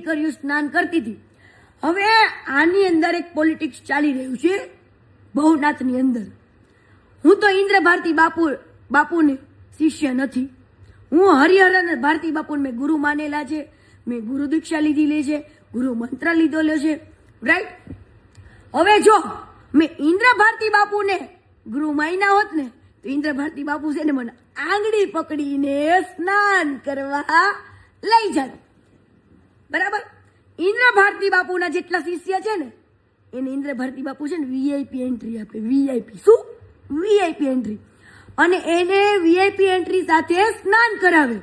દીકરીઓ સ્નાન કરતી હતી. હવે આની અંદર એક પોલિટિક્સ ચાલી રહ્યું છે ભવનાથની અંદર. હું તો ઇન્દ્ર ભારતી બાપુને શિષ્ય નથી. હું હરિહરન ભારતી બાપુને મેં ગુરુ માનેલા છે, મેં ગુરુ દીક્ષા લીધેલી છે, ગુરુ મંત્ર લીધેલો છે, રાઈટ. હવે જો મેં ઇન્દ્ર ભારતી બાપુને ગુરુ માન્યા હોત ને તો ઇન્દ્ર ભારતી બાપુ છે ને મને આંગળી પકડીને સ્નાન કરવા લઈ જાત. બરાબર. ઇન્દ્ર ભારતી બાપુના જેટલા શિષ્ય છે ને એને ઇન્દ્ર ભારતી બાપુ છે ને વીઆઈપી એન્ટ્રી આપે. વીઆઈપી શું? VIP entry. અને એને વીઆઈપી એન્ટ્રી સાથે સ્નાન કરાવે.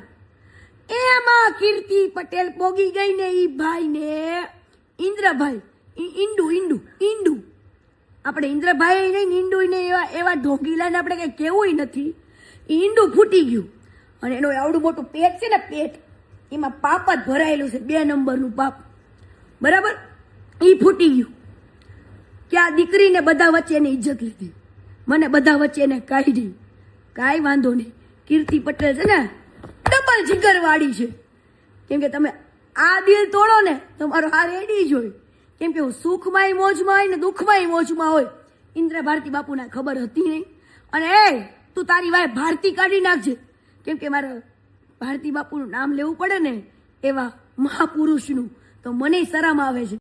એમાં કીર્તિ પટેલ પોગી ગઈ ને ઈ ભાઈ ને ઇન્દ્રભાઈ ઈંડુ આપણે ઇન્દ્રભાઈ નહીં ઈંડુ ને એવા ઢોંગીલાને આપણે કઈ કેવું નથી. ઈંડુ ફૂટી ગયું અને એનું આવડું મોટું પેટ છે ને, પેટ એમાં પાપ જ ભરાયેલું છે, 2 નંબરનું પાપ. બરાબર. ઈ ફૂટી ગયું કે આ દીકરીને બધા વચ્ચે એની ઇજ્જત લીધી, મને બધા વચ્ચે એને કાઢી. કાંઈ વાંધો નહીં. કીર્તિ પટેલ છે ને ડબલ જીગર વાળી છે. કેમ કે તમે આ દિલ તોડો ને તમારો આ રેડી જ હોય. કેમ કે હું સુખમાંય મોજમાં હોય ને દુઃખમાંય મોજમાં હોય. ઇન્દ્ર ભારતી બાપુને ખબર હતી નહીં. અને તું તારી વાય ભારતી કાઢી નાખજે. કેમ કે મારે ભારતી બાપુનું નામ લેવું પડે ને એવા મહાપુરુષનું, તો મને શરમ આવે છે.